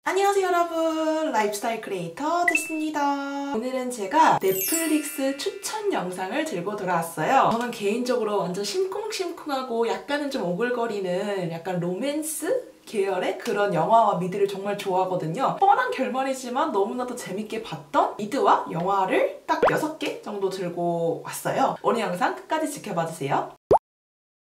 안녕하세요 여러분, 라이프스타일 크리에이터 제스입니다. 오늘은 제가 넷플릭스 추천 영상을 들고 돌아왔어요. 저는 개인적으로 완전 심쿵심쿵하고 약간은 좀 오글거리는 약간 로맨스 계열의 그런 영화와 미드를 정말 좋아하거든요. 뻔한 결말이지만 너무나도 재밌게 봤던 미드와 영화를 딱 6개 정도 들고 왔어요. 오늘 영상 끝까지 지켜봐주세요.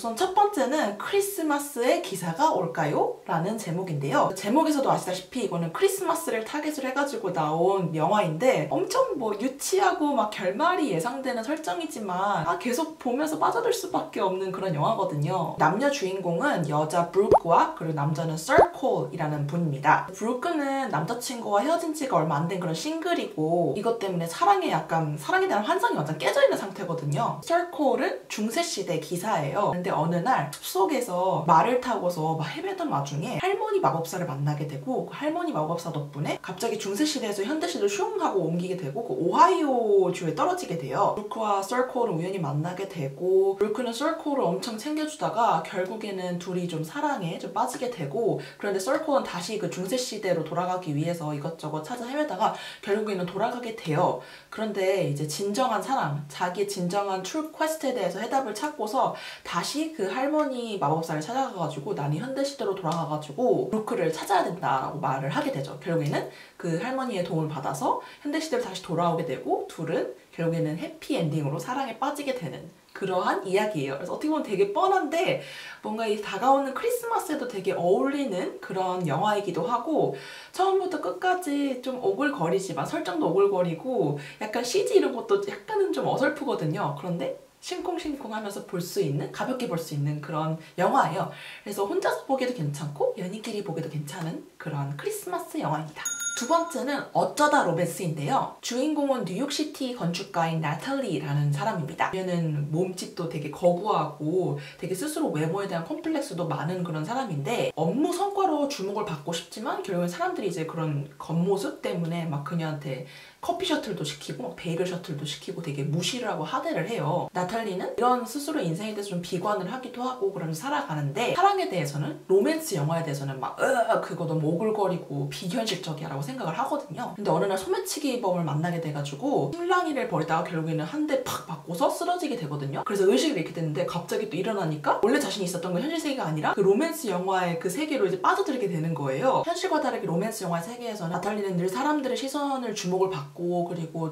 우선 첫 번째는 크리스마스에 기사가 올까요? 라는 제목인데요. 제목에서도 아시다시피 이거는 크리스마스를 타겟으로 해가지고 나온 영화인데 엄청 유치하고 막 결말이 예상되는 설정이지만 계속 보면서 빠져들 수밖에 없는 그런 영화거든요. 남녀 주인공은 여자 브루크와 그리고 남자는 서콜이라는 분입니다. 브루크는 남자친구와 헤어진 지가 얼마 안 된 그런 싱글이고 이것 때문에 사랑에 대한 환상이 완전 깨져있는 상태거든요. 서콜은 중세시대 기사예요. 근데 어느 날 숲속에서 말을 타고서 막 헤매던 와중에 할머니 마법사를 만나게 되고 그 할머니 마법사 덕분에 갑자기 중세시대에서 현대시대로 슝 하고 옮기게 되고 그 오하이오주에 떨어지게 돼요. 브루크와 서콜은 우연히 만나게 되고 브루크는 서콜을 엄청 챙겨주다가 결국에는 둘이 좀 사랑에 좀 빠지게 되고 그런데 서콜은 다시 그 중세시대로 돌아가기 위해서 이것저것 찾아 헤매다가 결국에는 돌아가게 돼요. 그런데 이제 진정한 사랑, 자기의 진정한 트루 퀘스트에 대해서 해답을 찾고서 다시 그 할머니 마법사를 찾아가가지고 나는 현대시대로 돌아가가지고 브루크를 찾아야 된다라고 말을 하게 되죠. 결국에는 그 할머니의 도움을 받아서 현대시대로 다시 돌아오게 되고 둘은 결국에는 해피엔딩으로 사랑에 빠지게 되는 그러한 이야기예요. 그래서 어떻게 보면 되게 뻔한데 뭔가 이 다가오는 크리스마스에도 되게 어울리는 그런 영화이기도 하고 처음부터 끝까지 좀 오글거리지만 설정도 오글거리고 약간 CG 이런 것도 약간은 좀 어설프거든요. 그런데 심쿵심쿵 하면서 볼 수 있는, 가볍게 볼 수 있는 그런 영화예요. 그래서 혼자서 보기도 괜찮고 연인끼리 보기도 괜찮은 그런 크리스마스 영화입니다. 두 번째는 어쩌다 로맨스인데요. 주인공은 뉴욕시티 건축가인 나탈리라는 사람입니다. 얘는 몸집도 되게 거구하고 되게 스스로 외모에 대한 컴플렉스도 많은 그런 사람인데 업무 성과로 주목을 받고 싶지만 결국엔 사람들이 이제 그런 겉모습 때문에 막 그녀한테 커피 셔틀도 시키고 막 베이글 셔틀도 시키고 되게 무시를 하고 하대를 해요. 나탈리는 이런 스스로 인생에 대해서 좀 비관을 하기도 하고 그러면서 살아가는데 사랑에 대해서는 로맨스 영화에 대해서는 막 그거 너무 오글거리고 비현실적이야 라고 생각을 하거든요. 근데 어느 날 소매치기범을 만나게 돼가지고 실랑이를 벌이다가 결국에는 한 대 팍 맞고서 쓰러지게 되거든요. 그래서 의식을 잃게 됐는데 갑자기 또 일어나니까 원래 자신이 있었던 건 현실 세계가 아니라 그 로맨스 영화의 그 세계로 이제 빠져들게 되는 거예요. 현실과 다르게 로맨스 영화의 세계에서는 나탈리는 늘 사람들의 시선을 주목을 받고 그리고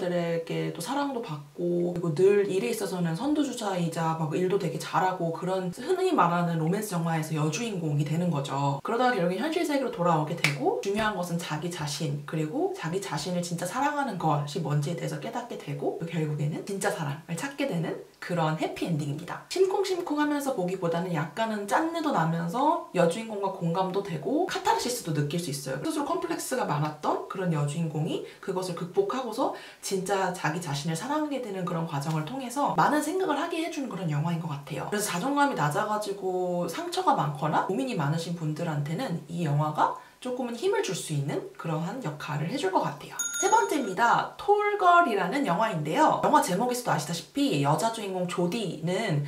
남자들에게 또 사랑도 받고 그리고 늘 일에 있어서는 선두주자이자 막 일도 되게 잘하고 그런 흔히 말하는 로맨스 영화에서 여주인공이 되는 거죠. 그러다가 결국엔 현실 세계로 돌아오게 되고 중요한 것은 자기 자신 그리고 자기 자신을 진짜 사랑하는 것이 뭔지에 대해서 깨닫게 되고 결국에는 진짜 사랑을 찾게 되는 그런 해피엔딩입니다. 심쿵심쿵하면서 보기보다는 약간은 짠내도 나면서 여주인공과 공감도 되고 카타르시스도 느낄 수 있어요. 스스로 컴플렉스가 많았던 그런 여주인공이 그것을 극복하고서 진짜 자기 자신을 사랑하게 되는 그런 과정을 통해서 많은 생각을 하게 해주는 그런 영화인 것 같아요. 그래서 자존감이 낮아가지고 상처가 많거나 고민이 많으신 분들한테는 이 영화가 조금은 힘을 줄 수 있는 그러한 역할을 해줄 것 같아요. 세 번째입니다. 톨걸이라는 영화인데요. 영화 제목에서도 아시다시피 여자 주인공 조디는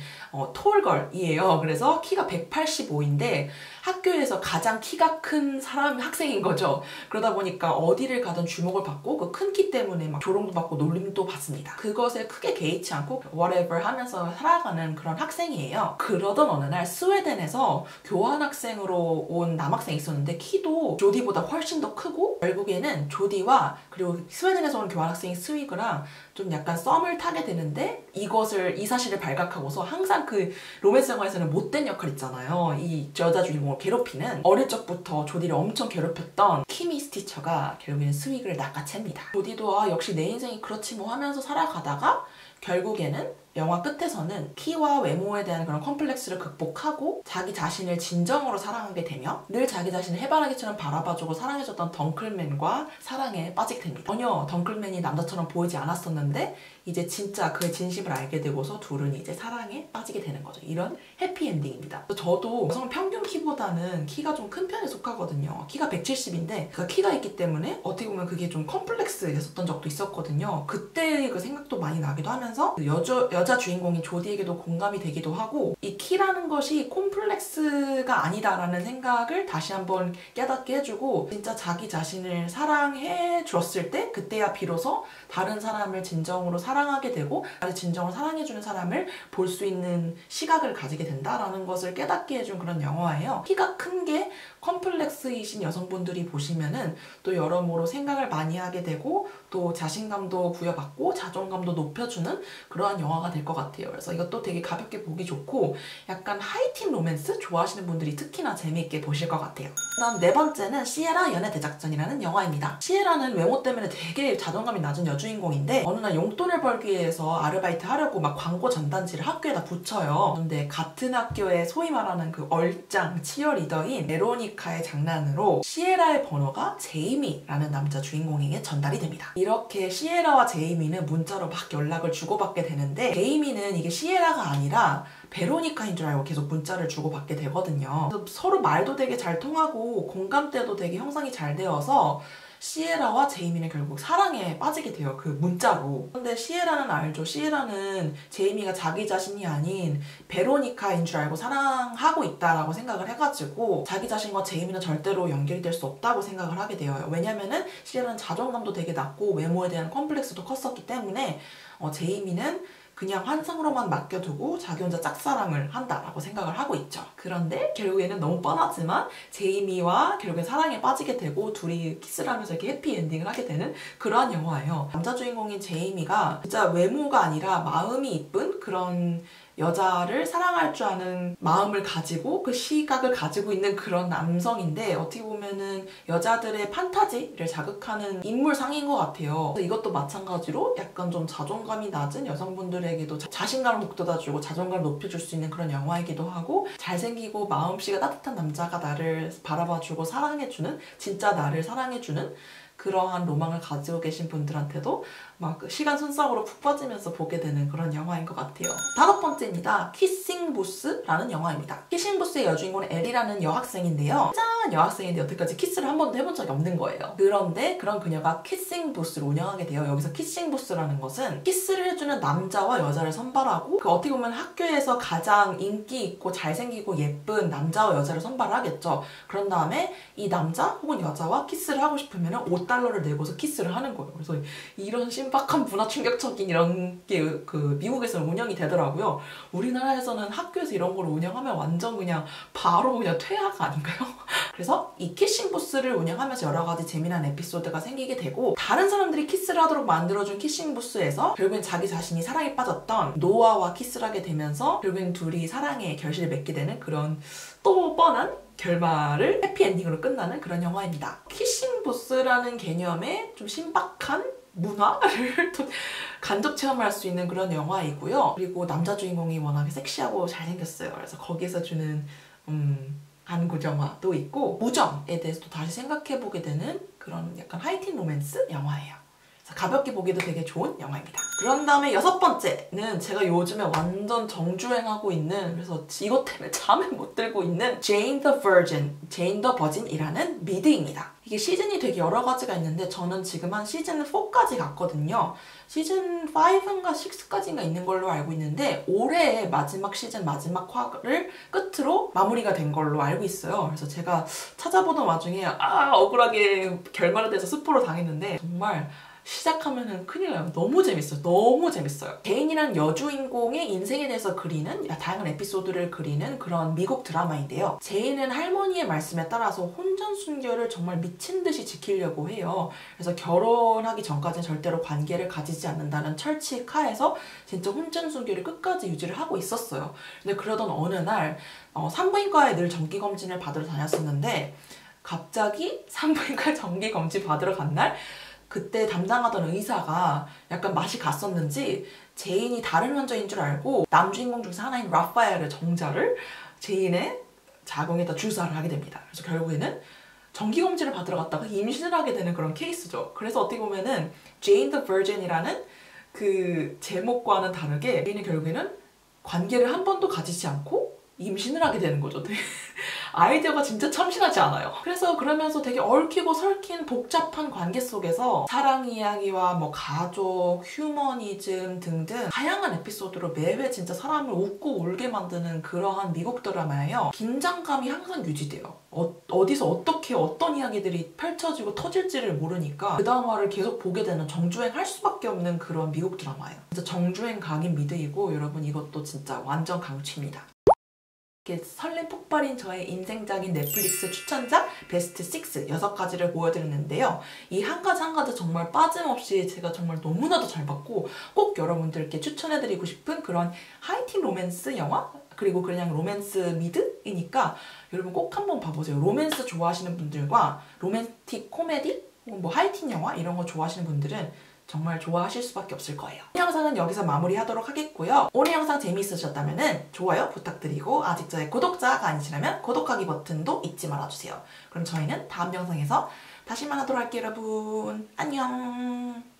톨걸이에요. 그래서 키가 185인데 학교에서 가장 키가 큰 학생인 거죠. 그러다 보니까 어디를 가든 주목을 받고 그 큰 키 때문에 막 조롱도 받고 놀림도 받습니다. 그것에 크게 개의치 않고 whatever 하면서 살아가는 그런 학생이에요. 그러던 어느 날 스웨덴에서 교환학생으로 온 남학생이 있었는데 키도 조디보다 훨씬 더 크고 결국에는 조디와 그리고 스웨덴에서 온 교환학생인 스위그랑 좀 약간 썸을 타게 되는데 이 사실을 발각하고서 항상 그 로맨스 영화에서는 못된 역할 있잖아요. 이 여자 주인공을 괴롭히는 어릴 적부터 조디를 엄청 괴롭혔던 키미 스티처가 결국에는 스위그를 낚아챕니다. 조디도 역시 내 인생이 그렇지 뭐 하면서 살아가다가 결국에는 영화 끝에서는 키와 외모에 대한 그런 컴플렉스를 극복하고 자기 자신을 진정으로 사랑하게 되며 늘 자기 자신을 해바라기처럼 바라봐주고 사랑해줬던 덩클맨과 사랑에 빠지게 됩니다. 전혀 덩클맨이 남자처럼 보이지 않았었는데 이제 진짜 그의 진심을 알게 되고서 둘은 이제 사랑에 빠지게 되는 거죠. 이런 해피엔딩입니다. 저도 여성 평균 키보다는 키가 좀 큰 편에 속하거든요. 키가 170인데 그 키가 있기 때문에 어떻게 보면 그게 좀 컴플렉스였었던 적도 있었거든요. 그때 그 생각도 많이 나기도 하면서 그 여자 주인공인 조디에게도 공감이 되기도 하고 이 키라는 것이 콤플렉스가 아니다라는 생각을 다시 한번 깨닫게 해주고 진짜 자기 자신을 사랑해 줬을 때 그때야 비로소 다른 사람을 진정으로 사랑하게 되고 나를 진정으로 사랑해주는 사람을 볼 수 있는 시각을 가지게 된다라는 것을 깨닫게 해준 그런 영화예요. 키가 큰 게 컴플렉스이신 여성분들이 보시면은 또 여러모로 생각을 많이 하게 되고 또 자신감도 부여받고 자존감도 높여주는 그러한 영화가 될 것 같아요. 그래서 이것도 되게 가볍게 보기 좋고 약간 하이틴 로맨스 좋아하시는 분들이 특히나 재미있게 보실 것 같아요. 그다음 네 번째는 시에라 연애 대작전이라는 영화입니다. 시에라는 외모 때문에 되게 자존감이 낮은 여주인공인데 어느 날 용돈을 벌기 위해서 아르바이트 하려고 막 광고 전단지를 학교에다 붙여요. 그런데 같은 학교의 소위 말하는 그 얼짱 치어리더인 베로니카의 장난으로 시에라의 번호가 제이미라는 남자 주인공에게 전달이 됩니다. 이렇게 시에라와 제이미는 문자로 막 연락을 주고받게 되는데 제이미는 이게 시에라가 아니라 베로니카인 줄 알고 계속 문자를 주고받게 되거든요. 서로 말도 되게 잘 통하고 공감대도 되게 형성이 잘 되어서 시에라와 제이미는 결국 사랑에 빠지게 돼요. 그 문자로. 근데 시에라는 알죠. 시에라는 제이미가 자기 자신이 아닌 베로니카인 줄 알고 사랑하고 있다라고 생각을 해가지고 자기 자신과 제이미는 절대로 연결이 될 수 없다고 생각을 하게 되어요. 왜냐면은 시에라는 자존감도 되게 낮고 외모에 대한 컴플렉스도 컸었기 때문에 제이미는 그냥 환상으로만 맡겨두고 자기 혼자 짝사랑을 한다라고 생각을 하고 있죠. 그런데 결국에는 너무 뻔하지만 제이미와 결국엔 사랑에 빠지게 되고 둘이 키스를 하면서 이렇게 해피엔딩을 하게 되는 그러한 영화예요. 남자 주인공인 제이미가 진짜 외모가 아니라 마음이 이쁜 그런 여자를 사랑할 줄 아는 마음을 가지고 그 시각을 가지고 있는 그런 남성인데 어떻게 보면은 여자들의 판타지를 자극하는 인물상인 것 같아요. 이것도 마찬가지로 약간 좀 자존감이 낮은 여성분들에게도 자신감을 북돋아주고 자존감을 높여줄 수 있는 그런 영화이기도 하고 잘생기고 마음씨가 따뜻한 남자가 나를 바라봐주고 사랑해주는 진짜 나를 사랑해주는 그러한 로망을 가지고 계신 분들한테도 막 시간 손싸구로 푹 빠지면서 보게 되는 그런 영화인 것 같아요. 다섯 번째입니다. 키싱 부스라는 영화입니다. 키싱 부스의 여주인공은 엘리라는 여학생인데요. 짠! 여학생인데 여태까지 키스를 한 번도 해본 적이 없는 거예요. 그런데 그런 그녀가 키싱 부스를 운영하게 돼요. 여기서 키싱 부스라는 것은 키스를 해주는 남자와 여자를 선발하고 그 어떻게 보면 학교에서 가장 인기 있고 잘생기고 예쁜 남자와 여자를 선발을 하겠죠. 그런 다음에 이 남자 혹은 여자와 키스를 하고 싶으면 $5를 내고서 키스를 하는 거예요. 그래서 이런 신박한 문화 충격적인 이런 게 그 미국에서는 운영이 되더라고요. 우리나라에서는 학교에서 이런 걸 운영하면 완전 그냥 바로 그냥 퇴학 아닌가요? 그래서 이 키싱 부스를 운영하면서 여러 가지 재미난 에피소드가 생기게 되고 다른 사람들이 키스를 하도록 만들어준 키싱 부스에서 결국엔 자기 자신이 사랑에 빠졌던 노아와 키스를 하게 되면서 결국엔 둘이 사랑의 결실을 맺게 되는 그런 또 뻔한 결말을 해피엔딩으로 끝나는 그런 영화입니다. 키싱 부스라는 개념의 좀 신박한 문화를 또 간접 체험할 수 있는 그런 영화이고요. 그리고 남자 주인공이 워낙에 섹시하고 잘생겼어요. 그래서 거기서 주는 안구정화도 있고 우정에 대해서 또 다시 생각해보게 되는 그런 약간 하이틴 로맨스 영화예요. 가볍게 보기도 되게 좋은 영화입니다. 그런 다음에 여섯 번째는 제가 요즘에 완전 정주행하고 있는 그래서 이것 때문에 잠을 못 들고 있는 Jane the Virgin이라는 미드입니다. 이게 시즌이 되게 여러 가지가 있는데 저는 지금 한 시즌 4까지 갔거든요. 시즌 5인가 6까지인가 있는 걸로 알고 있는데 올해의 마지막 시즌 마지막 화를 끝으로 마무리가 된 걸로 알고 있어요. 그래서 제가 찾아보던 와중에 억울하게 결말에 대해서 스포를 당했는데 정말 시작하면은 큰일 나요. 너무 재밌어요. 너무 재밌어요. 제인이라는 여주인공의 인생에 대해서 그리는 다양한 에피소드를 그리는 그런 미국 드라마인데요. 제인은 할머니의 말씀에 따라서 혼전순결을 정말 미친 듯이 지키려고 해요. 그래서 결혼하기 전까지는 절대로 관계를 가지지 않는다는 철칙 하에서 진짜 혼전순결을 끝까지 유지를 하고 있었어요. 근데 그러던 어느 날 산부인과에 늘 정기검진을 받으러 다녔었는데 갑자기 산부인과 정기검진 받으러 간 날 그때 담당하던 의사가 약간 맛이 갔었는지 제인이 다른 환자인 줄 알고 남주인공 중에서 하나인 라파엘의 정자를 제인의 자궁에다 주사를 하게 됩니다. 그래서 결국에는 정기검진을 받으러 갔다가 임신을 하게 되는 그런 케이스죠. 그래서 어떻게 보면은 Jane the Virgin이라는 그 제목과는 다르게 우리는 결국에는 관계를 한 번도 가지지 않고 임신을 하게 되는 거죠. 되게 아이디어가 진짜 참신하지 않아요? 그래서 그러면서 되게 얽히고 설킨 복잡한 관계 속에서 사랑 이야기와 뭐 가족, 휴머니즘 등등 다양한 에피소드로 매회 진짜 사람을 웃고 울게 만드는 그러한 미국 드라마예요. 긴장감이 항상 유지돼요. 어디서 어떻게 어떤 이야기들이 펼쳐지고 터질지를 모르니까 그 드라마를 계속 보게 되는, 정주행할 수밖에 없는 그런 미국 드라마예요. 진짜 정주행 각인 미드이고 여러분 이것도 진짜 완전 강추입니다. 설렘 폭발인 저의 인생작인 넷플릭스 추천작 베스트 6 가지를 보여드렸는데요. 이 한 가지 한 가지 정말 빠짐없이 제가 정말 너무나도 잘 봤고 꼭 여러분들께 추천해드리고 싶은 그런 하이틴 로맨스 영화? 그리고 그냥 로맨스 미드이니까 여러분 꼭 한번 봐보세요. 로맨스 좋아하시는 분들과 로맨틱 코미디, 뭐 하이틴 영화 이런 거 좋아하시는 분들은 정말 좋아하실 수밖에 없을 거예요. 오늘 영상은 여기서 마무리하도록 하겠고요. 오늘 영상 재미있으셨다면 좋아요 부탁드리고 아직 저의 구독자가 아니시라면 구독하기 버튼도 잊지 말아주세요. 그럼 저희는 다음 영상에서 다시 만나도록 할게요, 여러분. 안녕.